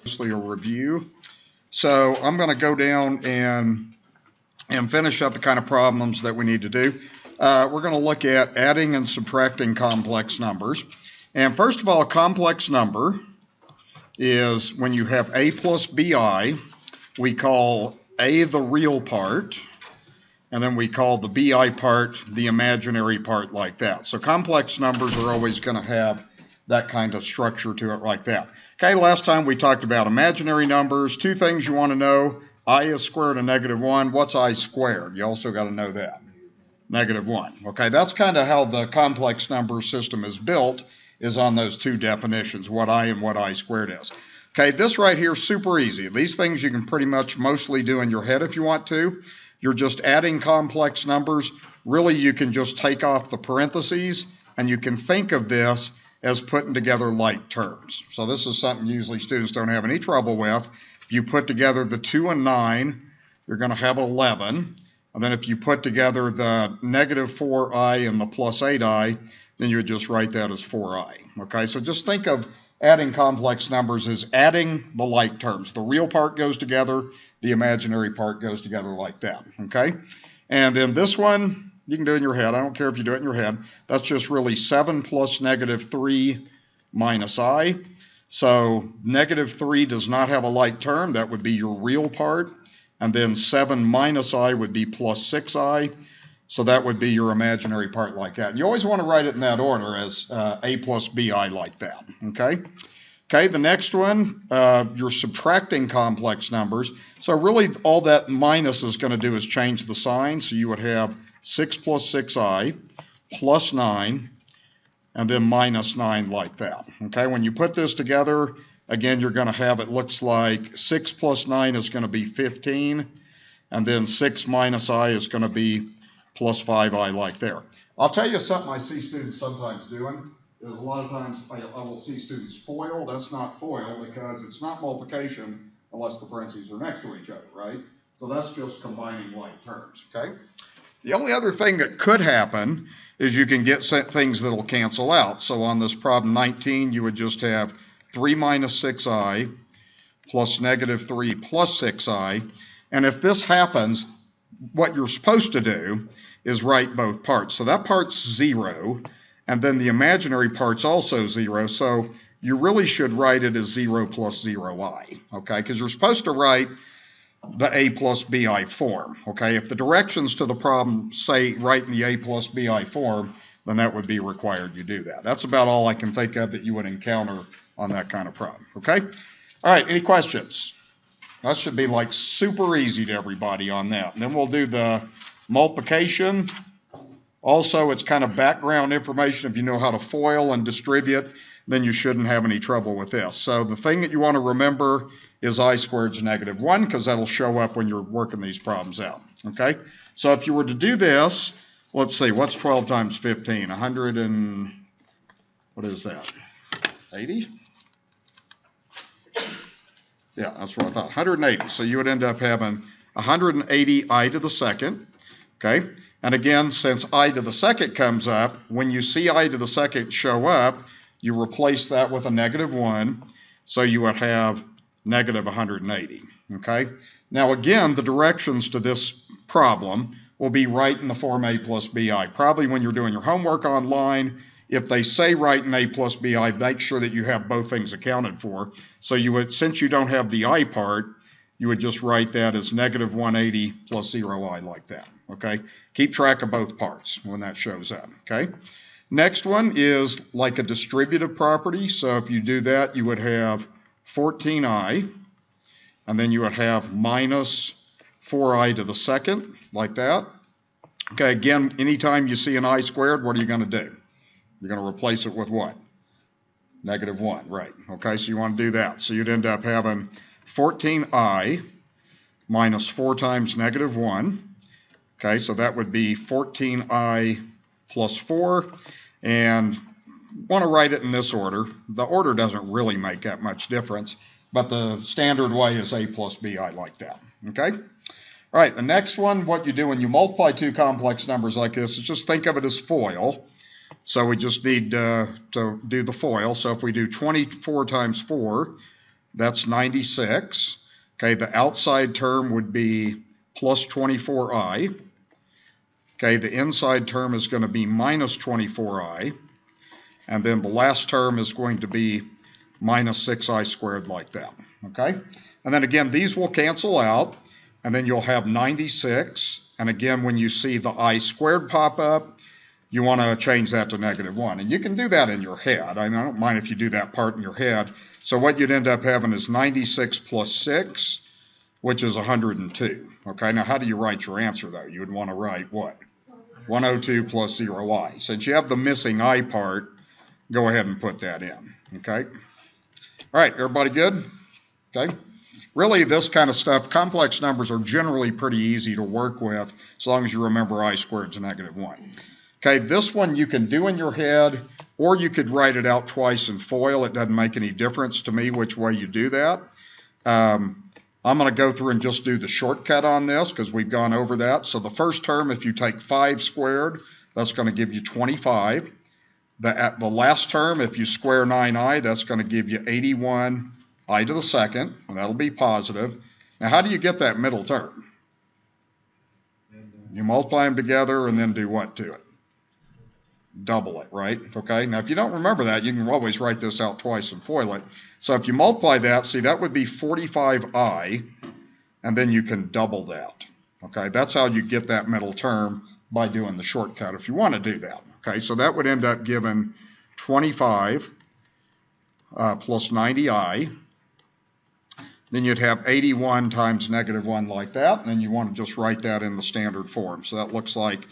Mostly a review. So I'm going to go down and finish up the kind of problems that we need to do. We're going to look at adding and subtracting complex numbers. And first of all, a complex number is when you have a plus bi, we call a the real part, and then we call the bi part the imaginary part, like that. So complex numbers are always going to have that kind of structure to it, like that. Okay, last time we talked about imaginary numbers. Two things you want to know. I is square root of -1. What's I squared? You also got to know that. -1. Okay, that's kind of how the complex number system is built, is on those two definitions, what I and what I squared is. Okay, this right here is super easy. These things you can pretty much mostly do in your head if you want to. You're just adding complex numbers. Really, you can just take off the parentheses, and you can think of this as putting together like terms. So this is something usually students don't have any trouble with. If you put together the 2 and 9, you're going to have 11. And then if you put together the -4i and the +8i, then you would just write that as 4i. Okay, so just think of adding complex numbers as adding the like terms. The real part goes together, the imaginary part goes together, like that. Okay, and then this one, you can do it in your head. I don't care if you do it in your head. That's just really 7 plus -3 minus I. So -3 does not have a like term. That would be your real part. And then 7 minus I would be +6i. So that would be your imaginary part, like that. And you always want to write it in that order, as a plus bi, like that. Okay? Okay, the next one, you're subtracting complex numbers. So really all that minus is going to do is change the sign. So you would have 6 plus 6i plus 9, and then minus 9, like that. Okay, when you put this together, again, you're going to have, it looks like 6 plus 9 is going to be 15, and then 6 minus I is going to be plus 5i, like there. I'll tell you something I see students sometimes doing, is a lot of times I will see students FOIL. That's not FOIL because it's not multiplication unless the parentheses are next to each other, right? So that's just combining like terms, okay? The only other thing that could happen is you can get things that'll cancel out. So on this problem 19, you would just have 3 minus 6i plus -3 plus 6i. And if this happens, what you're supposed to do is write both parts. So that part's 0, and then the imaginary part's also 0. So you really should write it as 0 plus 0i, okay? Because you're supposed to write the a plus bi form, okay? If the directions to the problem say write in the a plus bi form, then that would be required you do that. That's about all I can think of that you would encounter on that kind of problem, okay? All right, any questions? That should be like super easy to everybody on that. And then we'll do the multiplication. Also, it's kind of background information. If you know how to FOIL and distribute, then you shouldn't have any trouble with this. So the thing that you want to remember is I squared is -1, because that'll show up when you're working these problems out, okay? So if you were to do this, let's see, what's 12 times 15? 100 and, what is that, 80? Yeah, that's what I thought, 180. So you would end up having 180 I to the second, okay? And again, since I to the second comes up, when you see I to the second show up, you replace that with a -1, so you would have -180, okay? Now again, the directions to this problem will be right in the form a plus bi. Probably when you're doing your homework online, if they say write in a plus bi, make sure that you have both things accounted for. So you would, since you don't have the I part, you would just write that as -180 plus 0i, like that, okay? Keep track of both parts when that shows up, okay? Next one is like a distributive property. So if you do that, you would have 14i, and then you would have minus 4i to the second, like that. Okay, again, anytime you see an I squared, what are you going to do? You're going to replace it with what? -1, right. Okay, so you want to do that. So you'd end up having 14i minus 4 times -1. Okay, so that would be 14i plus 4. And want to write it in this order. The order doesn't really make that much difference, but the standard way is a plus bi, like that. Okay? All right, the next one, what you do when you multiply two complex numbers like this is just think of it as FOIL. So we just need to do the FOIL. So if we do 24 times 4, That's 96. Okay, the outside term would be plus 24i. Okay, the inside term is going to be minus 24i. And then the last term is going to be minus 6i squared like that. Okay, and then again, these will cancel out. And then you'll have 96. And again, when you see the I squared pop up, you want to change that to -1. And you can do that in your head. I mean, I don't mind if you do that part in your head. So what you'd end up having is 96 plus 6, which is 102. Okay, now how do you write your answer, though? You would want to write what? 102 plus 0i. Since you have the missing I part, go ahead and put that in. Okay? All right, everybody good? Okay. Really, this kind of stuff, complex numbers are generally pretty easy to work with as long as you remember I squared is -1. Okay, this one you can do in your head, or you could write it out twice in FOIL. It doesn't make any difference to me which way you do that. I'm going to go through and just do the shortcut on this because we've gone over that. So the first term, if you take 5 squared, that's going to give you 25. The last term, if you square 9i, that's going to give you 81 I to the second, and that'll be positive. Now, how do you get that middle term? You multiply them together and then do what to it? Double it, right? Okay, now if you don't remember that, you can always write this out twice and FOIL it. So if you multiply that, see, that would be 45i, and then you can double that. Okay, that's how you get that middle term, by doing the shortcut if you want to do that. Okay, so that would end up giving 25 plus 90i. Then you'd have 81 times -1 like that, and then you want to just write that in the standard form. So that looks like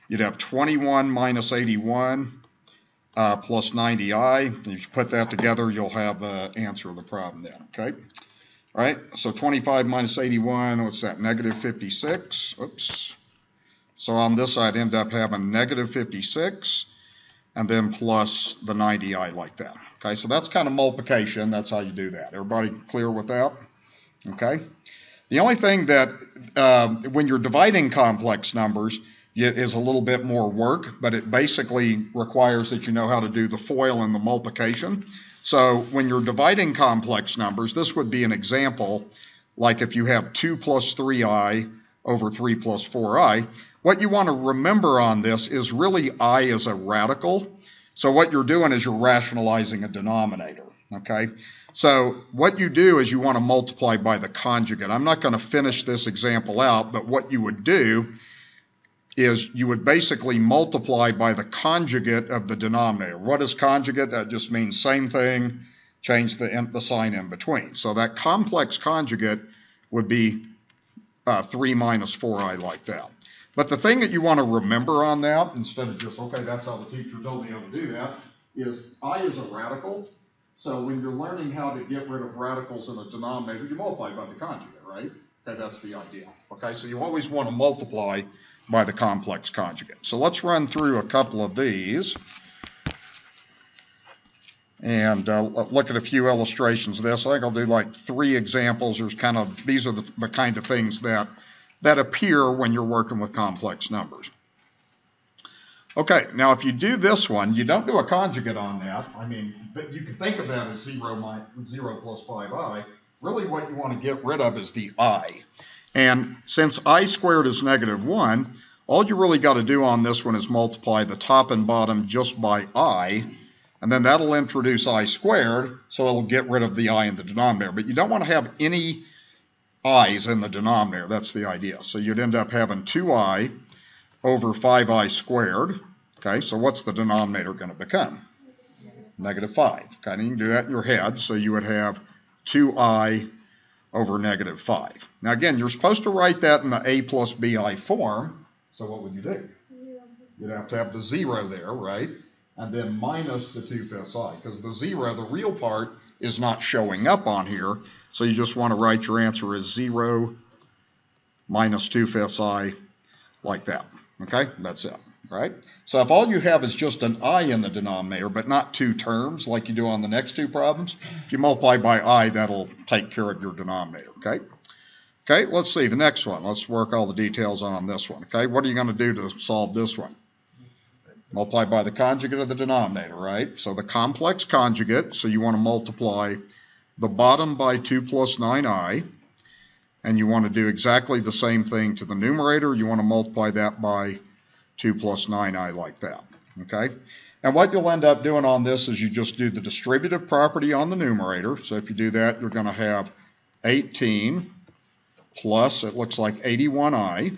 you'd have 21 minus 81 plus 90i. If you put that together, you'll have the answer of the problem then, okay? All right, so 25 minus 81, what's that, -56? Oops. So on this side, end up having -56, and then plus the 90i like that. Okay, so that's kind of multiplication. That's how you do that. Everybody clear with that? Okay. The only thing that when you're dividing complex numbers is a little bit more work, but it basically requires that you know how to do the FOIL and the multiplication. So when you're dividing complex numbers, this would be an example, like if you have 2 plus 3i over 3 plus 4i. What you want to remember on this is really I is a radical. So what you're doing is you're rationalizing a denominator, okay? So what you do is you want to multiply by the conjugate. I'm not going to finish this example out, but what you would do is you would basically multiply by the conjugate of the denominator. What is conjugate? That just means same thing, change the sign in between. So that complex conjugate would be 3 minus 4i like that. But the thing that you want to remember on that, instead of just, okay, that's how the teacher told me how to do that, is I is a radical. So when you're learning how to get rid of radicals in a denominator, you multiply by the conjugate, right? Okay, that's the idea. Okay, so you always want to multiply by the complex conjugate. So let's run through a couple of these and look at a few illustrations of this. I think I'll do like 3 examples. These are the kind of things that appear when you're working with complex numbers. Okay, now if you do this one, you don't do a conjugate on that. I mean, but you can think of that as 0 plus 5i. Really what you want to get rid of is the I. And since I squared is -1, all you really got to do on this one is multiply the top and bottom just by I, and then that'll introduce I squared, so it'll get rid of the I in the denominator. But you don't want to have any i's in the denominator. That's the idea. So you'd end up having 2i over 5i squared. Okay, so what's the denominator going to become? -5. Okay, and you can do that in your head. So you would have 2i over -5. Now again, you're supposed to write that in the a plus bi form. So what would you do? You'd have to have the 0 there, right? And then minus the 2/5 I, because the 0, the real part, is not showing up on here. So you just want to write your answer as 0 minus 2/5 I like that. Okay, that's it, right? So if all you have is just an I in the denominator, but not 2 terms like you do on the next 2 problems, if you multiply by I, that'll take care of your denominator, okay? Okay, let's see the next one. Let's work all the details on this one, okay? What are you going to do to solve this one? Multiply by the conjugate of the denominator, right? So the complex conjugate, so you want to multiply the bottom by 2 plus 9i, and you want to do exactly the same thing to the numerator. You want to multiply that by 2 plus 9i like that, okay? And what you'll end up doing on this is you just do the distributive property on the numerator. So if you do that, you're going to have 18 plus, it looks like 81i.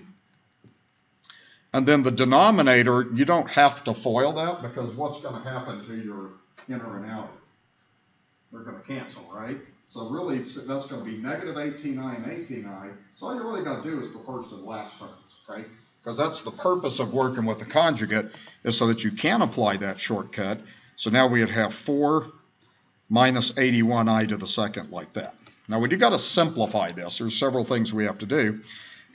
And then the denominator, you don't have to FOIL that, because what's going to happen to your inner and outer? They're going to cancel, right? So really, that's going to be negative 18i and 18i. So all you're really going to do is the first and last terms, okay? Because that's the purpose of working with the conjugate, is so that you can apply that shortcut. So now we would have 4 minus 81i to the second like that. Now we do got to simplify this. There's several things we have to do.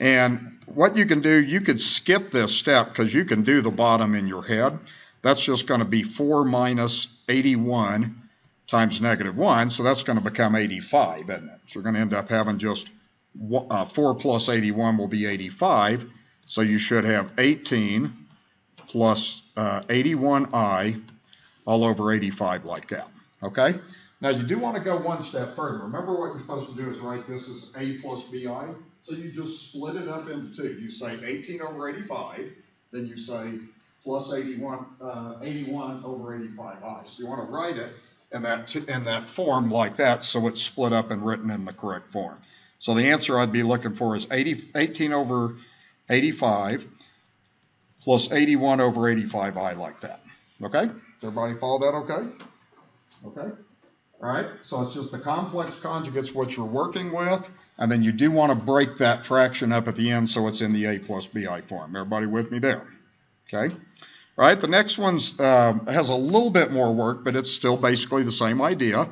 And what you can do, you could skip this step because you can do the bottom in your head. That's just going to be 4 minus 81 times negative 1. So that's going to become 85, isn't it? So we're going to end up having just 4 plus 81 will be 85. So you should have 18 plus 81i all over 85 like that, okay? Now you do want to go one step further. Remember what you're supposed to do is write this as a plus bi. So you just split it up into two. You say 18 over 85, then you say plus 81 over 85i. So you want to write it in that form like that, so it's split up and written in the correct form. So the answer I'd be looking for is 18 over 85 plus 81 over 85i like that. Okay? Does everybody follow that okay? Okay? All right, so it's just the complex conjugates what you're working with, and then you do want to break that fraction up at the end so it's in the a plus bi form. Everybody with me there? Okay? All right, the next one has a little bit more work, but it's still basically the same idea.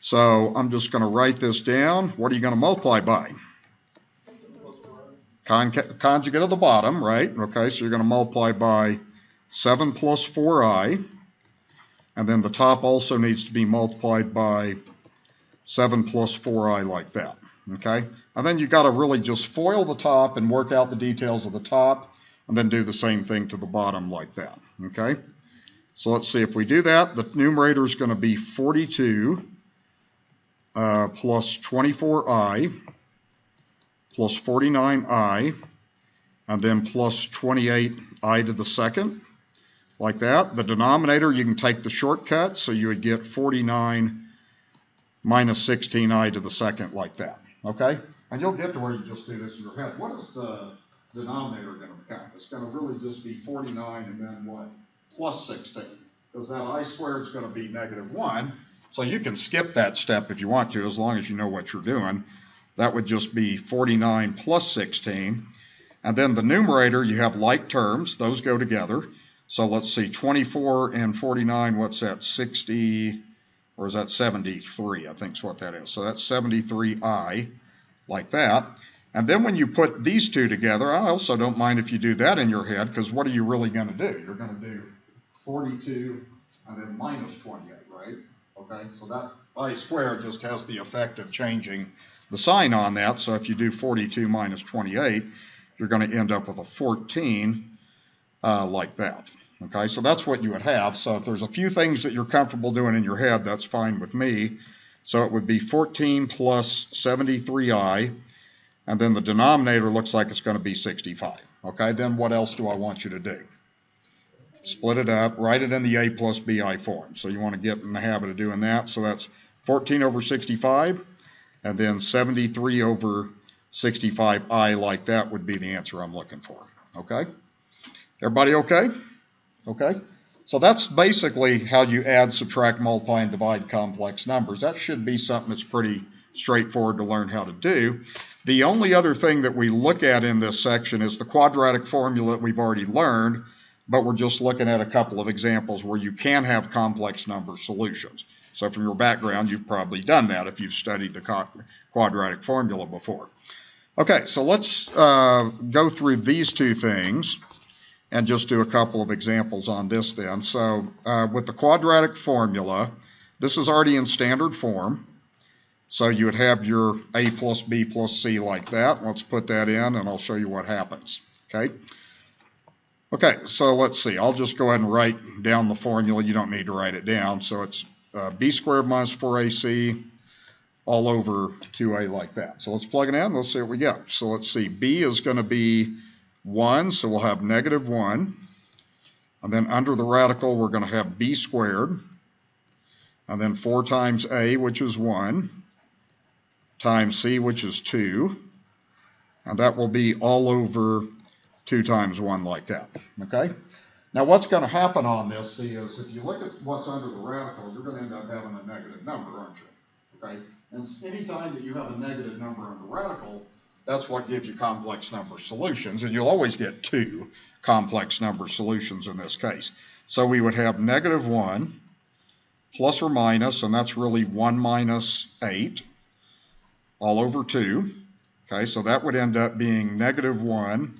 So I'm just going to write this down. What are you going to multiply by? Conjugate of the bottom, right? Okay, so you're going to multiply by 7 plus 4i. And then the top also needs to be multiplied by 7 plus 4i like that, okay? And then you've got to really just FOIL the top and work out the details of the top, and then do the same thing to the bottom like that, okay? So let's see, if we do that, the numerator is going to be 42 plus 24i plus 49i, and then plus 28i to the second. Like that. The denominator, you can take the shortcut, so you would get 49 minus 16i to the second like that, okay? And you'll get to where you just do this in your head. What is the denominator going to become? It's going to really just be 49 and then what? Plus 16, because that I squared is going to be negative 1. So you can skip that step if you want to, as long as you know what you're doing. That would just be 49 plus 16. And then the numerator, you have like terms. Those go together. So let's see, 24 and 49, what's that, 60, or is that 73, I think is what that is. So that's 73i, like that. And then when you put these two together, I also don't mind if you do that in your head, because what are you really going to do? You're going to do 42 and then minus 28, right? Okay, so that I squared just has the effect of changing the sign on that. So if you do 42 minus 28, you're going to end up with a 14 like that. Okay, so that's what you would have. So if there's a few things that you're comfortable doing in your head, that's fine with me. So it would be 14 plus 73i, and then the denominator looks like it's going to be 65. Okay, then what else do I want you to do? Split it up, write it in the a plus bi form. So you want to get in the habit of doing that. So that's 14 over 65, and then 73 over 65i like that would be the answer I'm looking for. Okay? Everybody okay? Okay? So that's basically how you add, subtract, multiply, and divide complex numbers. That should be something that's pretty straightforward to learn how to do. The only other thing that we look at in this section is the quadratic formula that we've already learned, but we're just looking at a couple of examples where you can have complex number solutions. So from your background, you've probably done that if you've studied the quadratic formula before. Okay, so let's go through these two things and just do a couple of examples on this then. So with the quadratic formula, this is already in standard form. So you would have your a plus b plus c like that. Let's put that in and I'll show you what happens. Okay. Okay, so let's see. I'll just go ahead and write down the formula. You don't need to write it down. So it's b squared minus 4ac all over 2a like that. So let's plug it in. Let's see what we get. So let's see. B is going to be 1, so we'll have negative 1. And then under the radical, we're going to have b squared. And then 4 times a, which is 1, times c, which is 2. And that will be all over 2 times 1 like that. Okay? Now what's going to happen on this, see, is if you look at what's under the radical, you're going to end up having a negative number, aren't you? Okay? And anytime that you have a negative number on the radical, that's what gives you complex number solutions, and you'll always get 2 complex number solutions in this case. So we would have negative 1 plus or minus, and that's really 1 minus 8 all over 2. Okay, so that would end up being negative 1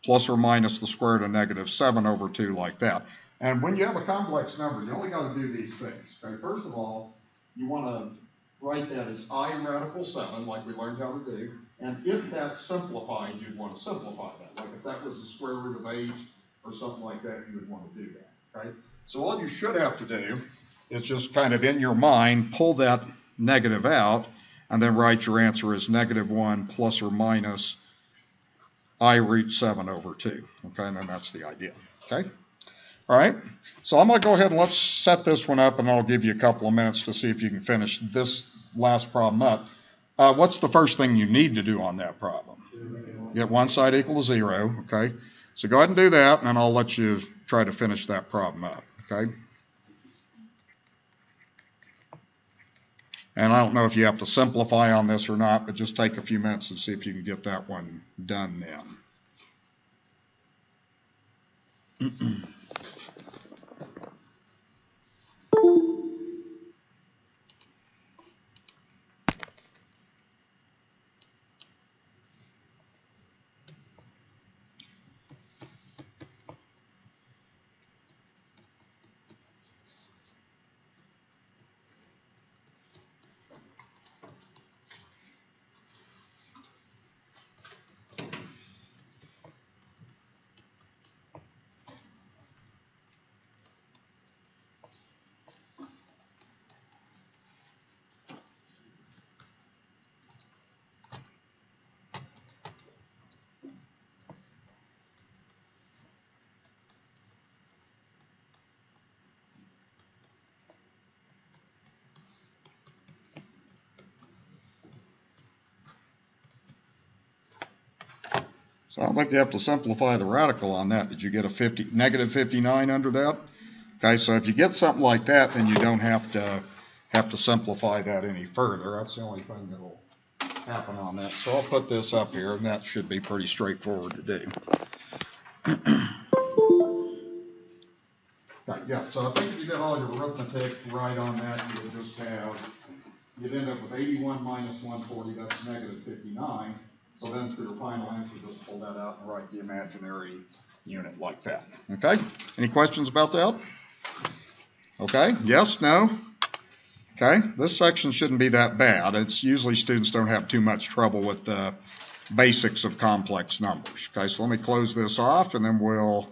plus or minus the square root of negative 7 over 2 like that. And when you have a complex number, you only got to do these things. Okay, first of all, you want to write that as I radical 7, like we learned how to do. And if that's simplified, you'd want to simplify that. Like if that was the square root of 8 or something like that, you would want to do that. Okay? So all you should have to do is just kind of in your mind pull that negative out and then write your answer as negative 1 plus or minus I root 7 over 2. Okay, and then that's the idea. Okay? All right, so I'm going to go ahead and let's set this one up, and I'll give you a couple of minutes to see if you can finish this last problem up. What's the first thing you need to do on that problem? Get one side equal to 0, okay? So go ahead and do that, and then I'll let you try to finish that problem up, okay? And I don't know if you have to simplify on this or not, but just take a few minutes and see if you can get that one done then. So I don't think you have to simplify the radical on that. Did you get a negative 59 under that? Okay, so if you get something like that, then you don't have to simplify that any further. That's the only thing that will happen on that. So I'll put this up here, and that should be pretty straightforward to do. Okay, yeah, so I think if you did all your arithmetic right on that, you would just you'd end up with 81 minus 140, that's negative 59. So then for your final answer, just pull that out and write the imaginary unit like that. Okay? Any questions about that? Okay? Yes? No? Okay? This section shouldn't be that bad. It's usually students don't have too much trouble with the basics of complex numbers. Okay? So let me close this off, and then we'll